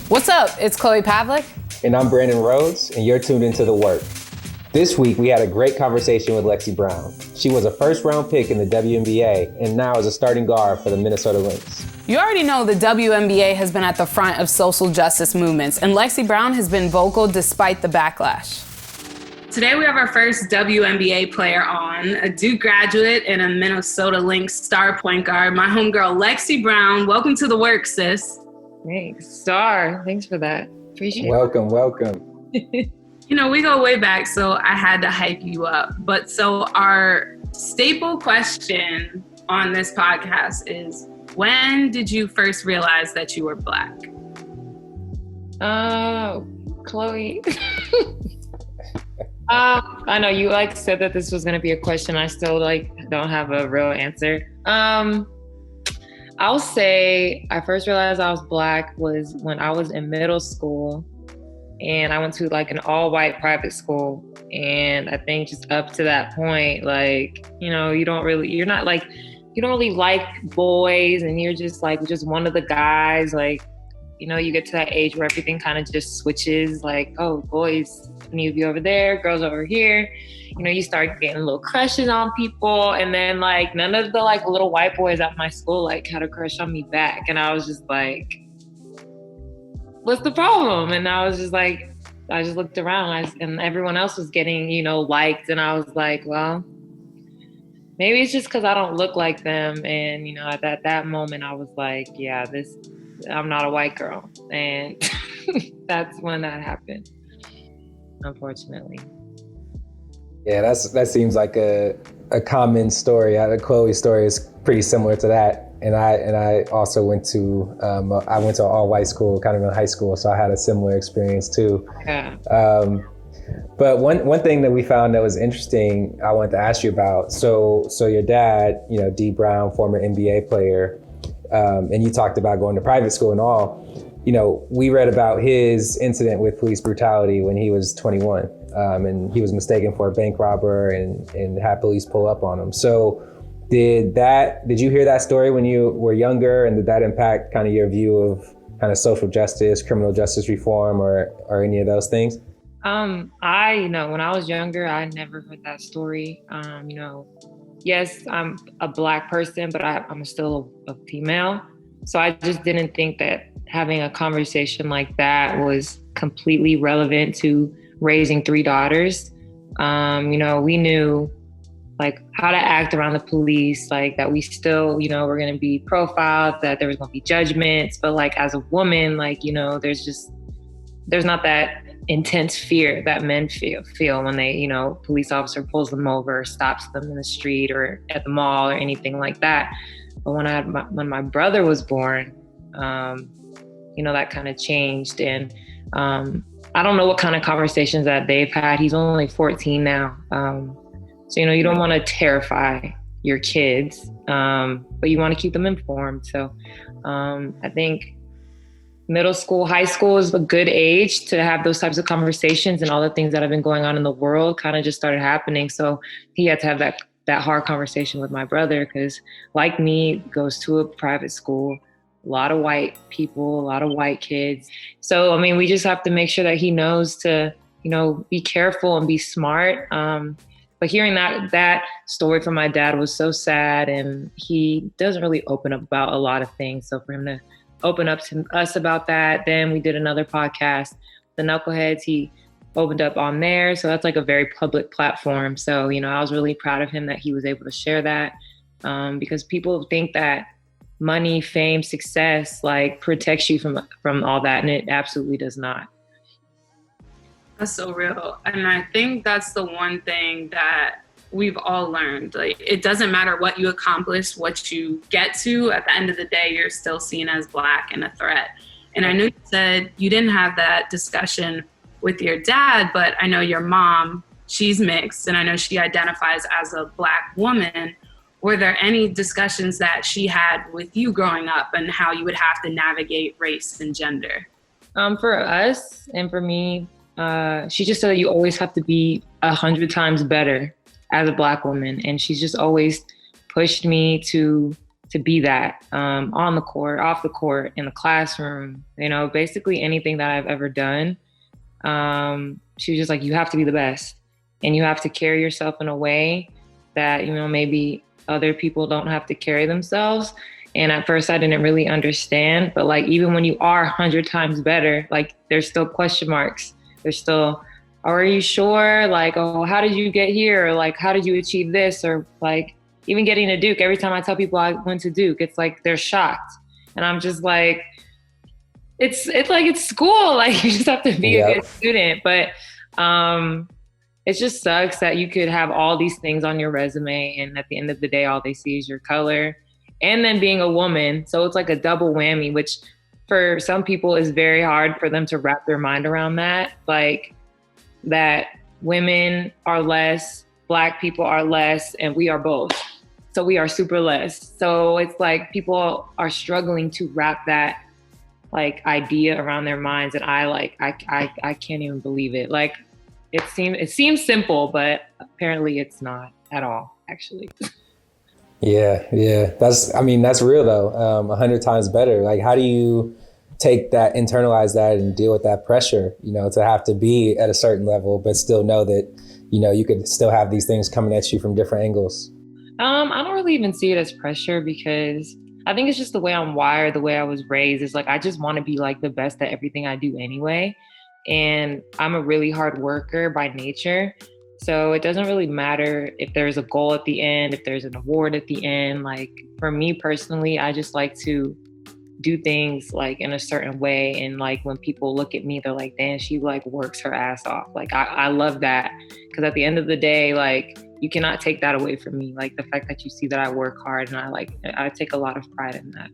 What's up? It's Chloe Pavlik. And I'm Brandon Rhodes, and you're tuned into The Work. This week, we had a great conversation with Lexie Brown. She was a first-round pick in the WNBA and now is a starting guard for the Minnesota Lynx. You already know the WNBA has been at the front of social justice movements, and Lexie Brown has been vocal despite the backlash. Today, we have our first WNBA player on, a Duke graduate and a Minnesota Lynx star point guard, my homegirl, Lexie Brown. Welcome to The Work, sis. Thanks, star. Thanks for that. Appreciate it. Welcome. You know, we go way back, so I had to hype you up. But so our staple question on this podcast is, when did you first realize that you were Black? Chloe. I know you said that this was going to be a question. I still don't have a real answer. I'll say I first realized I was Black was when I was in middle school, and I went to an all-white private school. And I think just up to that point, you don't really like boys, and you're just one of the guys. You get to that age where everything kind of just switches. Oh, boys need to be over there, girls over here. You start getting little crushes on people, and then none of the little white boys at my school had a crush on me back, and I was just what's the problem? And I was just I just looked around, and everyone else was getting liked, and I was well, maybe it's just because I don't look like them. And at that moment I was yeah, I'm not a white girl, and that's when that happened, unfortunately. Yeah, that seems like a common story. Chloe's story is pretty similar to that. And I also went to an all-white school, kind of in high school, so I had a similar experience too. Yeah. But one thing that we found that was interesting, I wanted to ask you about. So your dad, D. Brown, former NBA player, and you talked about going to private school and all. We read about his incident with police brutality when he was 21, and he was mistaken for a bank robber and had police pull up on him. So did you hear that story when you were younger, and did that impact kind of your view of kind of social justice, criminal justice reform, or any of those things? When I was younger, I never heard that story. Yes, I'm a Black person, but I'm still a female. So I just didn't think that having a conversation like that was completely relevant to raising 3 daughters. We knew how to act around the police, that we still, were going to be profiled, that there was going to be judgments. But as a woman, there's not that intense fear that men feel when they, police officer pulls them over, or stops them in the street or at the mall or anything like that. But when my brother was born, that kind of changed. And I don't know what kind of conversations that they've had. He's only 14 now. So, you don't want to terrify your kids, but you want to keep them informed. So I think middle school, high school is a good age to have those types of conversations, and all the things that have been going on in the world kind of just started happening. So he had to have that hard conversation with my brother, because like me, goes to a private school, a lot of white people, a lot of white kids. So, we just have to make sure that he knows to, be careful and be smart. But hearing that story from my dad was so sad, and he doesn't really open up about a lot of things. So for him to open up to us about that, then we did another podcast, The Knuckleheads. He opened up on there. So that's a very public platform. So, I was really proud of him that he was able to share that, because people think that money, fame, success, protects you from all that. And it absolutely does not. That's so real. And I think that's the one thing that we've all learned. It doesn't matter what you accomplish, what you get to, at the end of the day, you're still seen as Black and a threat. And I know you said you didn't have that discussion with your dad, but I know your mom, she's mixed, and I know she identifies as a Black woman. Were there any discussions that she had with you growing up and how you would have to navigate race and gender? For us and for me, she just said that you always have to be 100 times better as a Black woman. And she's just always pushed me to to be that on the court, off the court, in the classroom, you know, basically anything that I've ever done. She was just like, you have to be the best, and you have to carry yourself in a way that, you know, maybe other people don't have to carry themselves. And at first I didn't really understand, but like, even when you are 100 times better, like there's still question marks. There's still, are you sure? Like, oh, how did you get here? Or like, how did you achieve this? Or like, even getting to Duke, every time I tell people I went to Duke, it's like, they're shocked. And I'm just like, it's like, it's school. Like, you just have to be a good student. But it just sucks that you could have all these things on your resume, and at the end of the day, all they see is your color. And then being a woman. So it's like a double whammy, which for some people is very hard for them to wrap their mind around that. Like, that women are less, Black people are less, and we are both. So we are super less. So it's like people are struggling to wrap that like idea around their minds. And I can't even believe it. Like, it seems simple, but apparently it's not at all, actually. Yeah. That's real though. 100 times better. Like, how do you take that, internalize that, and deal with that pressure, you know, to have to be at a certain level, but still know that, you know, you could still have these things coming at you from different angles? I don't really even see it as pressure, because I think it's just the way I'm wired, the way I was raised. Is like, I just want to be like the best at everything I do anyway. And I'm a really hard worker by nature. So it doesn't really matter if there's a goal at the end, if there's an award at the end. Like, for me personally, I just like to do things like in a certain way. And like, when people look at me, they're like, damn, she like works her ass off. Like, I love that. Because at the end of the day, like, you cannot take that away from me. Like, the fact that you see that I work hard, and I take a lot of pride in that.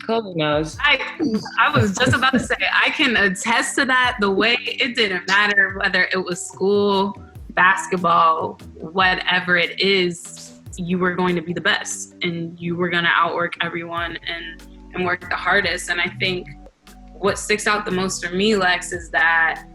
Chloe knows. I was just about to say, I can attest to that. The way it didn't matter whether it was school, basketball, whatever it is, you were going to be the best, and you were going to outwork everyone and work the hardest. And I think what sticks out the most for me, Lex, is that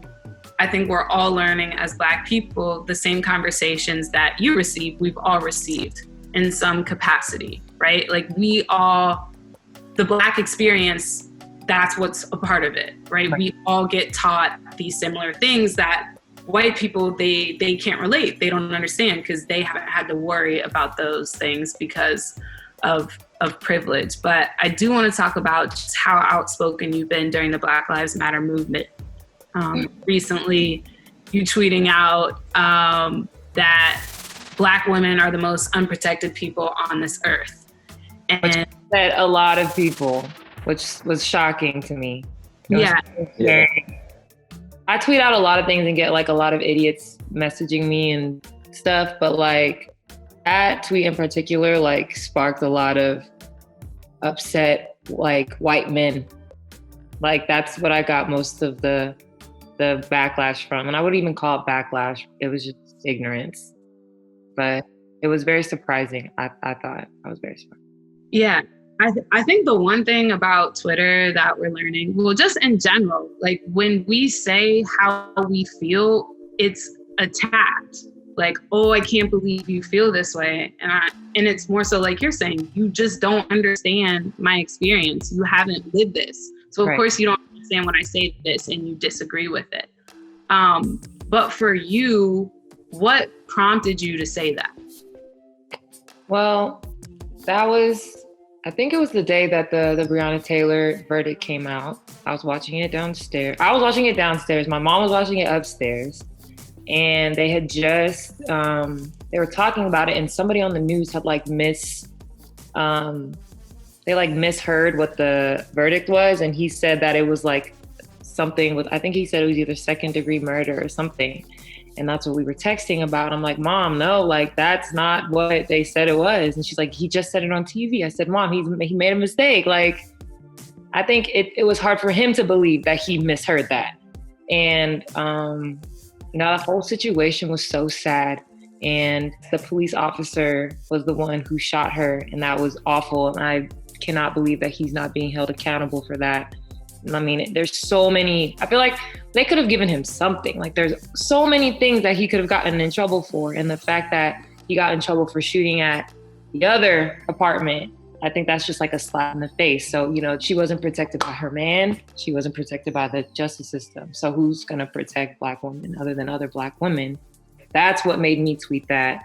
I think we're all learning as Black people the same conversations that you receive, we've all received in some capacity, right? Like, the Black experience, that's what's a part of it, right? We all get taught these similar things that white people, they can't relate. They don't understand, because they haven't had to worry about those things because of privilege. But I do want to talk about just how outspoken you've been during the Black Lives Matter movement. Recently, you tweeting out that Black women are the most unprotected people on this earth. And that a lot of people, which was shocking to me. Yeah. I tweet out a lot of things and get like a lot of idiots messaging me and stuff, but like that tweet in particular like sparked a lot of upset like white men. Like, that's what I got most of the backlash from. And I wouldn't even call it backlash. It was just ignorance. But it was very surprising. I thought I was very surprised. Yeah. I think the one thing about Twitter that we're learning, well, just in general, like, when we say how we feel, it's attacked. Like, oh, I can't believe you feel this way. And it's more so like you're saying, you just don't understand my experience. You haven't lived this. So of course you don't understand when I say this and you disagree with it. But for you, what prompted you to say that? Well, I think it was the day that the Breonna Taylor verdict came out. I was watching it downstairs. My mom was watching it upstairs. And they had just, they were talking about it, and somebody on the news had misheard what the verdict was. And he said that it was like something with, I think he said it was either 2nd-degree murder or something. And that's what we were texting about. I'm like, Mom, no, like, that's not what they said it was. And she's like, he just said it on TV. I said, Mom, he made a mistake. Like, I think it was hard for him to believe that he misheard that. And, the whole situation was so sad. And the police officer was the one who shot her. And that was awful. And I cannot believe that he's not being held accountable for that. I mean, there's so many, I feel like they could have given him something. Like, there's so many things that he could have gotten in trouble for. And the fact that he got in trouble for shooting at the other apartment I think that's just like a slap in the face. So, you know, she wasn't protected by her man. She wasn't protected by the justice system. So who's going to protect Black women other than other Black women? That's what made me tweet that.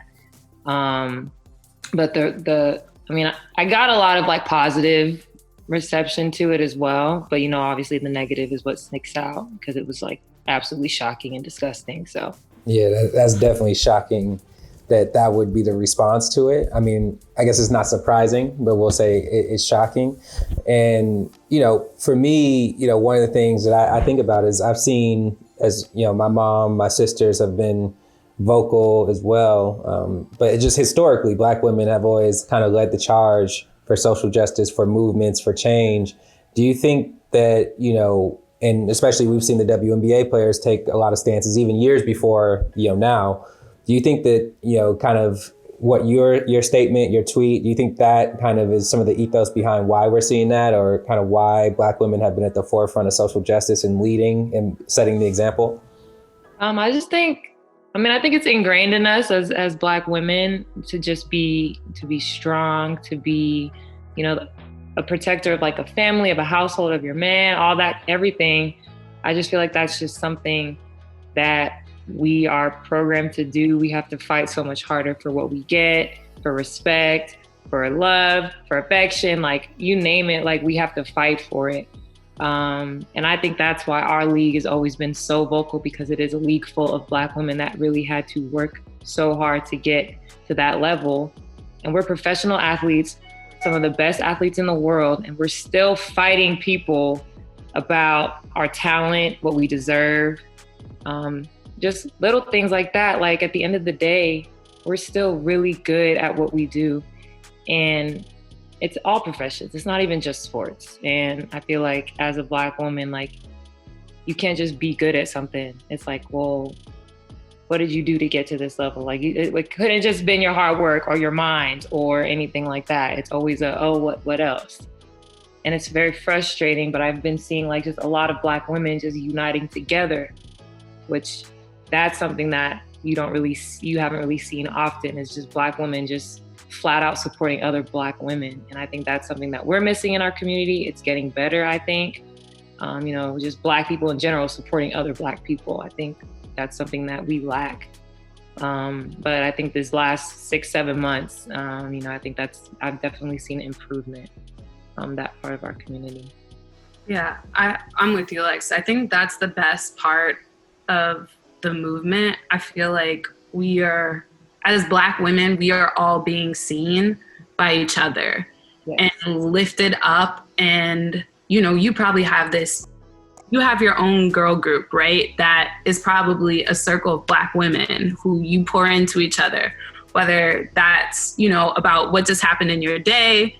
But I got a lot of like positive reception to it as well. But, you know, obviously the negative is what sticks out because it was like absolutely shocking and disgusting. So, yeah, that's definitely shocking that would be the response to it. I mean, I guess it's not surprising, but we'll say it's shocking. And, you know, for me, you know, one of the things that I think about is I've seen, as, you know, my mom, my sisters have been vocal as well. But it just historically, Black women have always kind of led the charge for social justice, for movements, for change. Do you think that, you know, and especially we've seen the WNBA players take a lot of stances even years before, you know, now, do you think that, you know, kind of what your statement, your tweet, do you think that kind of is some of the ethos behind why we're seeing that, or kind of why Black women have been at the forefront of social justice and leading and setting the example? I think it's ingrained in us as Black women to just be strong, to be, you know, a protector of like a family, of a household, of your man, all that, everything. I just feel like that's just something that we are programmed to do. We have to fight so much harder for what we get, for respect, for love, for affection, like you name it, like we have to fight for it. And I think that's why our league has always been so vocal, because it is a league full of Black women that really had to work so hard to get to that level. And we're professional athletes, some of the best athletes in the world, and we're still fighting people about our talent, what we deserve. Just little things like that. Like at the end of the day, we're still really good at what we do. And it's all professions. It's not even just sports. And I feel like as a Black woman, like you can't just be good at something. It's like, well, what did you do to get to this level? Like it couldn't just been your hard work or your mind or anything like that. It's always what else? And it's very frustrating, but I've been seeing like just a lot of Black women just uniting together, which that's something that you haven't really seen often, is just Black women just flat out supporting other Black women. And I think that's something that we're missing in our community. It's getting better, I think. You know, just Black people in general supporting other Black people. I think that's something that we lack. But I think this last 6-7 months, you know, I think I've definitely seen improvement that part of our community. Yeah, I'm with you, Lex. I think that's the best part of the movement. I feel like we are, as Black women, we are all being seen by each other. Yes. And lifted up. And, you know, you probably have you have your own girl group, right? That is probably a circle of Black women who you pour into each other, whether that's, you know, about what just happened in your day,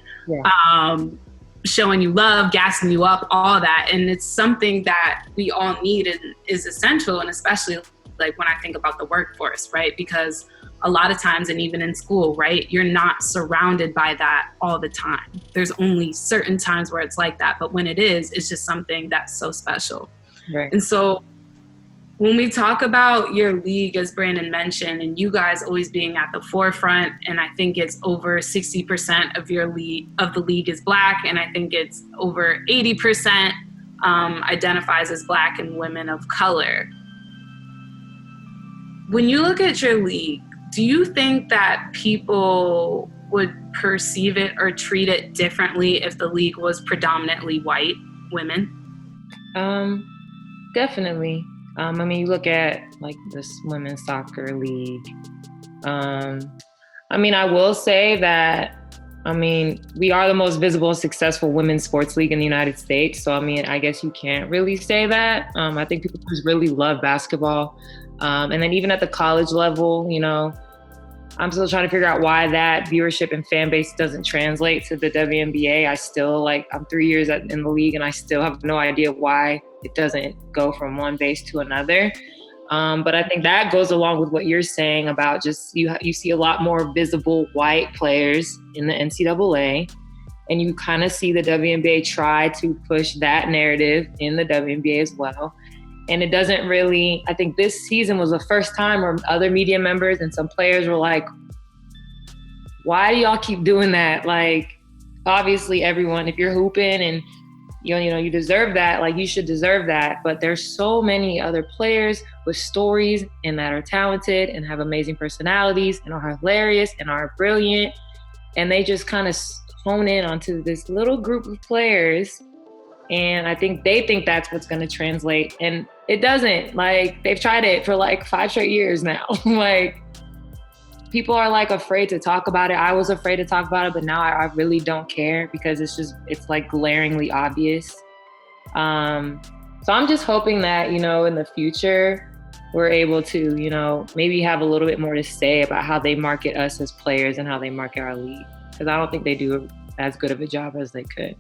showing you love, gassing you up, all that. And it's something that we all need and is essential. And especially like when I think about the workforce, right? Because a lot of times, and even in school, right, you're not surrounded by that all the time. There's only certain times where it's like that. But when it is, it's just something that's so special. Right. And so when we talk about your league, as Brandon mentioned, and you guys always being at the forefront, and I think it's over 60% of the league is Black, and I think it's over 80% identifies as Black and women of color. When you look at your league, do you think that people would perceive it or treat it differently if the league was predominantly white women? Definitely. I mean, you look at like this women's soccer league. I mean, I will say that, I mean, we are the most visible and successful women's sports league in the United States. So, I mean, I guess you can't really say that. I think people just really love basketball. And then even at the college level, you know, I'm still trying to figure out why that viewership and fan base doesn't translate to the WNBA. I'm 3 years in the league and I still have no idea why it doesn't go from one base to another. But I think that goes along with what you're saying about just you see a lot more visible white players in the NCAA, and you kind of see the WNBA try to push that narrative in the WNBA as well. And it doesn't really, I think this season was the first time where other media members and some players were like, why do y'all keep doing that? Like, obviously everyone, if you're hooping and you deserve that, like you should deserve that. But there's so many other players with stories and that are talented and have amazing personalities and are hilarious and are brilliant. And they just kind of hone in onto this little group of players. And I think they think that's what's going to translate. And it doesn't. Like, they've tried it for like 5 straight years now. Like, people are like afraid to talk about it. I was afraid to talk about it, but now I really don't care because it's like glaringly obvious. So I'm just hoping that, in the future, we're able to, maybe have a little bit more to say about how they market us as players and how they market our league. Because I don't think they do as good of a job as they could.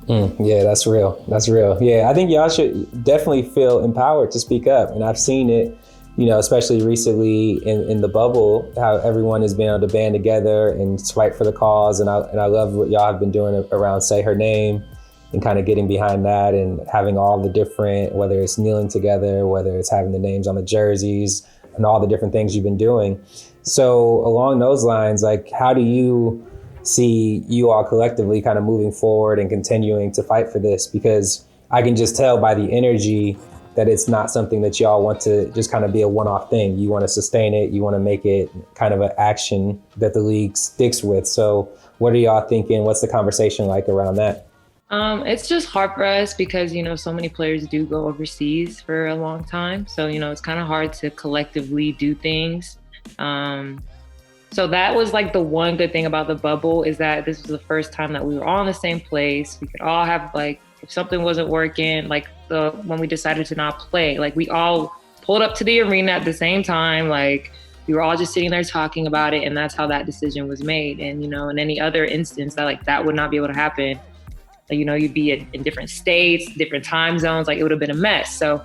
Yeah, that's real. That's real. Yeah, I think y'all should definitely feel empowered to speak up. And I've seen it, especially recently in the bubble, how everyone has been able to band together and fight for the cause. And I love what y'all have been doing around Say Her Name and kind of getting behind that and having all the different, whether it's kneeling together, whether it's having the names on the jerseys and all the different things you've been doing. So along those lines, like, how do you see you all collectively kind of moving forward and continuing to fight for this? Because I can just tell by the energy that it's not something that y'all want to just kind of be a one-off thing. You want to sustain it. You want to make it kind of an action that the league sticks with. So what are y'all thinking? What's the conversation like around that? It's just hard for us because, so many players do go overseas for a long time. So, it's kind of hard to collectively do things. So that was like the one good thing about the bubble, is that this was the first time that we were all in the same place. We could all have, like, if something wasn't working, like when we decided to not play, like we all pulled up to the arena at the same time. Like, we were all just sitting there talking about it, and that's how that decision was made. And, in any other instance that would not be able to happen. You'd be in different states, different time zones, like it would have been a mess. So,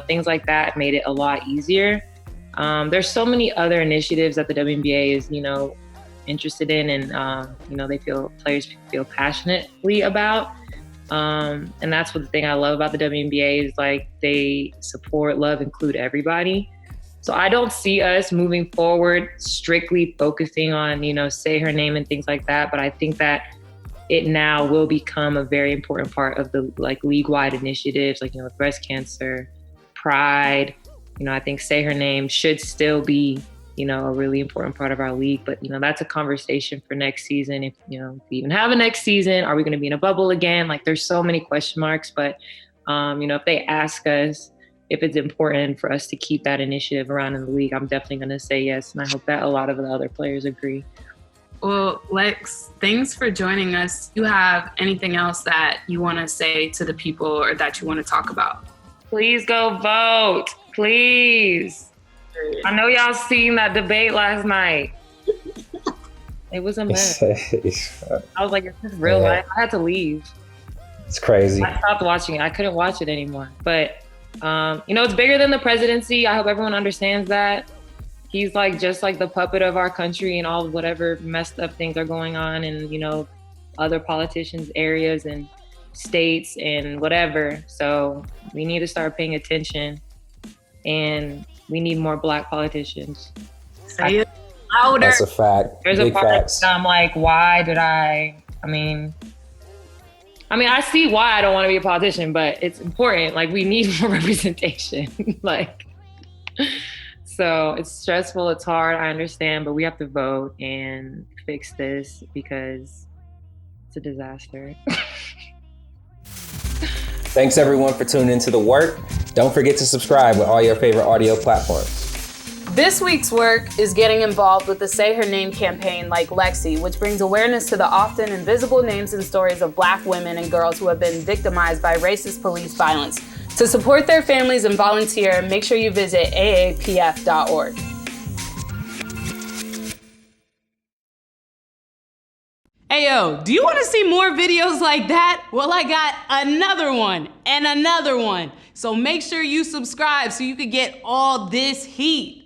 things like that made it a lot easier. There's so many other initiatives that the WNBA is, interested in, and players feel passionately about. And that's what the thing I love about the WNBA is, like, they support, love, include everybody. So I don't see us moving forward strictly focusing on, Say Her Name and things like that. But I think that it now will become a very important part of the, like, league-wide initiatives, like, with breast cancer, Pride. I think Say Her Name should still be, a really important part of our league. But, that's a conversation for next season. If we even have a next season, are we going to be in a bubble again? Like, there's so many question marks. But, if they ask us if it's important for us to keep that initiative around in the league, I'm definitely going to say yes. And I hope that a lot of the other players agree. Well, Lex, thanks for joining us. Do you have anything else that you want to say to the people or that you want to talk about? Please go vote. Please. I know y'all seen that debate last night. It was a mess. I was like, is this real life? I had to leave. It's crazy. I stopped watching it. I couldn't watch it anymore. But, it's bigger than the presidency. I hope everyone understands that. He's just like the puppet of our country and all whatever messed up things are going on in, other politicians' areas and states and whatever. So we need to start paying attention, and we need more Black politicians. Say it louder. That's a fact. There's Big a part facts. that I'm like, why did I see why I don't want to be a politician, but it's important. Like, we need more representation. So it's stressful, it's hard, I understand, but we have to vote and fix this because it's a disaster. Thanks everyone for tuning into The Work. Don't forget to subscribe with all your favorite audio platforms. This week's work is getting involved with the Say Her Name campaign like Lexi, which brings awareness to the often invisible names and stories of Black women and girls who have been victimized by racist police violence. To support their families and volunteer, make sure you visit aapf.org. Hey yo, do you want to see more videos like that? Well, I got another one and another one. So make sure you subscribe so you can get all this heat.